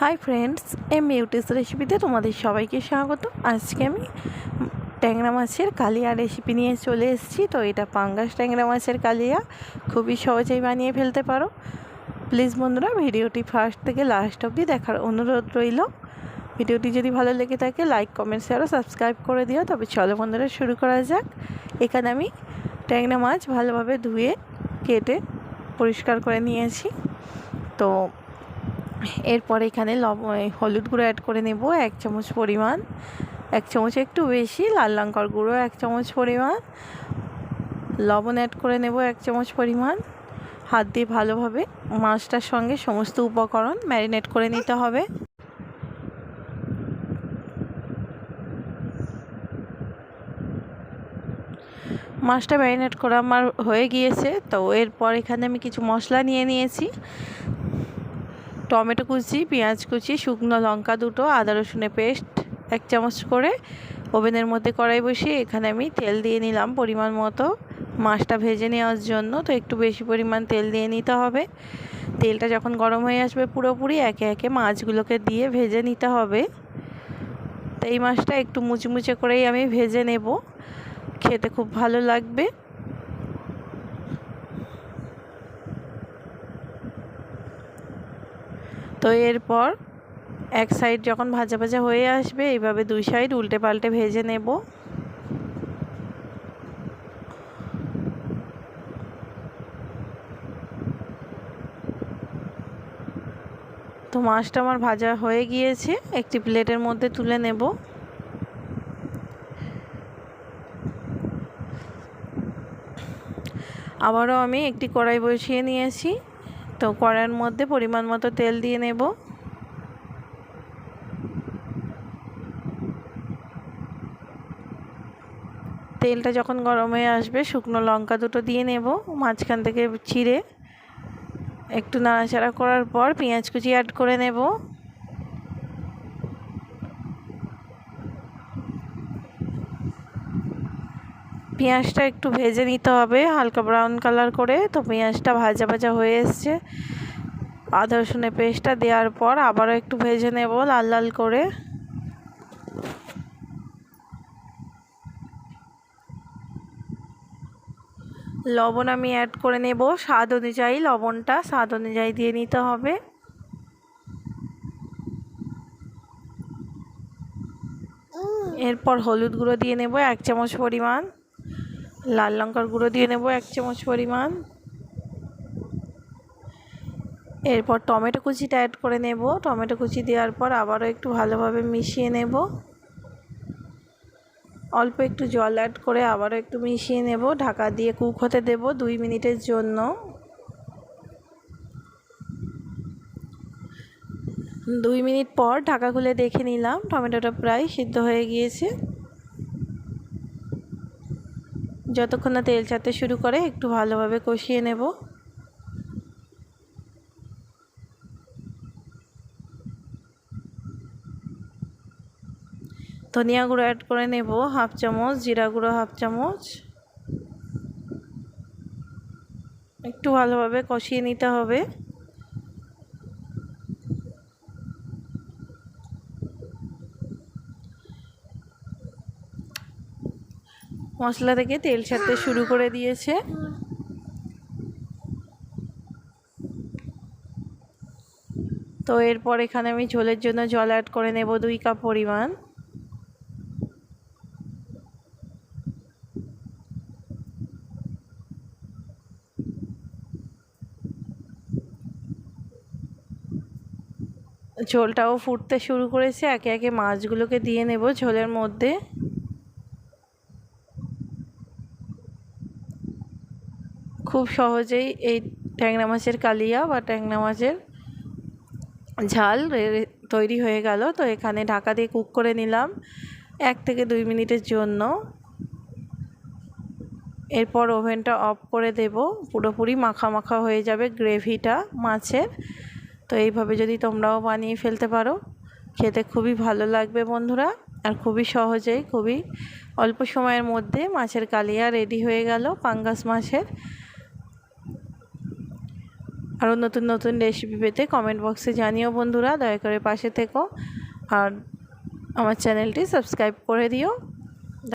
Hi friends, beauties রেসিপিতে তোমাদের সবাইকে স্বাগত। আজকে আমি ট্যাংরা মাছের কালিয়া রেসিপি নিয়ে চলে এসেছি। তো এটা পাঙ্গাস ট্যাংরা মাছের কালিয়া, খুবই সহজেই বানিয়ে ফেলতে পারো। প্লিজ বন্ধুরা, ভিডিওটি ফার্স্ট থেকে লাস্ট অবধি দেখার অনুরোধ রইল। ভিডিওটি যদি ভালো লেগে থাকে লাইক, কমেন্ট, শেয়ার ও সাবস্ক্রাইব করে দিও। তবে চলো বন্ধুরা, শুরু করা যাক। এখানে আমি ট্যাংরা মাছ ভালোভাবে ধুয়ে কেটে পরিষ্কার করে নিয়েছি। তো এরপর এখানে হলুদ গুঁড়ো অ্যাড করে নেব 1 চামচ পরিমাণ, 1 চামচ একটু বেশি, লাল লঙ্কার গুঁড়ো 1 চামচ পরিমাণ, লবণ অ্যাড করে নেব 1 চামচ পরিমাণ। হাত দিয়ে ভালোভাবে মাছটার সঙ্গে সমস্ত উপকরণ ম্যারিনেট করে নিতে হবে। মাছটা ম্যারিনেট করা আমার হয়ে গিয়েছে। তো এরপর এখানে আমি কিছু মশলা নিয়ে নিয়েছি। টমেটো কুচি, পেঁয়াজ কুচি, শুকনো লঙ্কা দুটো, আদা রসুনের পেস্ট 1 চামচ করে। ওভেনের মধ্যে কড়াই বসিয়ে এখানে আমি তেল দিয়ে নিলাম পরিমাণ মতো মাছটা ভেজে নেওয়ার জন্য। তো একটু বেশি পরিমাণ তেল দিয়ে নিতে হবে। তেলটা যখন গরম হয়ে আসবে পুরোপুরি একে একে মাছগুলোকে দিয়ে ভেজে নিতে হবে। তো এই মাছটা একটু মুচমুচে করেই আমি ভেজে নেব, খেতে খুব ভালো লাগবে। তো এরপর এক সাইড যখন ভাজা ভাজা হয়ে আসবে, এইভাবে 2 সাইড উল্টে পাল্টে ভেজে নেব। তো মাছটা আমার ভাজা হয়ে গিয়েছে, একটি প্লেটের মধ্যে তুলে নেব। আবারও আমি একটি কড়াই বসিয়ে নিয়েছি। তো কড়াইয়ের মধ্যে পরিমাণ মতো তেল দিয়ে নেব। তেলটা যখন গরম হয়ে আসবে শুকনো লঙ্কা দুটো দিয়ে নেব, মাঝখান থেকে চিড়ে। একটু নাড়াচাড়া করার পর পেঁয়াজ কুচি অ্যাড করে নেব। পেঁয়াজটা একটু ভেজে নিতে হবে হালকা ব্রাউন কালার করে। তো পেঁয়াজটা ভাজা ভাজা হয়ে এসছে। আদা রসুনের পেস্টটা দেওয়ার পর আবারও একটু ভেজে নেব লাল লাল করে। লবণ আমি অ্যাড করে নেব স্বাদ অনুযায়ী, লবণটা স্বাদ অনুযায়ী দিয়ে নিতে হবে। এরপর হলুদ গুঁড়ো দিয়ে নেব 1 চামচ পরিমাণ, লাল লঙ্কার গুঁড়ো দিয়ে নেব 1 চামচ পরিমাণ। এরপর টমেটো কুচিটা অ্যাড করে নেব। টমেটো কুচি দেওয়ার পর আবারও একটু ভালোভাবে মিশিয়ে নেব। অল্প একটু জল অ্যাড করে আবারও একটু মিশিয়ে নেব। ঢাকা দিয়ে কুক হতে দেব 2 মিনিটের জন্য। 2 মিনিট পর ঢাকা খুলে দেখে নিলাম, টমেটোটা প্রায় সিদ্ধ হয়ে গিয়েছে। যতক্ষণ না তেল ছাড়তে শুরু করে একটু ভালোভাবে কষিয়ে নেব। ধনিয়া গুঁড়ো অ্যাড করে নেব 1/2 চামচ, জিরা গুঁড়ো 1/2 চামচ। একটু ভালোভাবে কষিয়ে নিতে হবে। মশলা থেকে তেল ছাড়তে শুরু করে দিয়েছে। তো এরপর এখানে আমি ঝোলের জন্য জল অ্যাড করে নেব 2 কাপ পরিমাণ। ঝোলটাও ফুটতে শুরু করেছে, একে একে মাছগুলোকে দিয়ে নেব ঝোলের মধ্যে। খুব সহজেই এই ট্যাংরা মাছের কালিয়া বা ট্যাংরা মাছের ঝাল তৈরি হয়ে গেল। তো এখানে ঢাকা দিয়ে কুক করে নিলাম 1 থেকে 2 মিনিটের জন্য। এরপর ওভেনটা অফ করে দেব, পুরোপুরি মাখা মাখা হয়ে যাবে গ্রেভিটা মাছের। তো এইভাবে যদি তোমরাও বানিয়ে ফেলতে পারো, খেতে খুবই ভালো লাগবে বন্ধুরা। আর খুবই সহজেই, খুবই অল্প সময়ের মধ্যে মাছের কালিয়া রেডি হয়ে গেল পাঙ্গাস মাছের। আরও নতুন নতুন রেসিপি পেতে কমেন্ট বক্সে জানিও বন্ধুরা, দয়া করে পাশে থেকো আর আমার চ্যানেলটি সাবস্ক্রাইব করে দিও।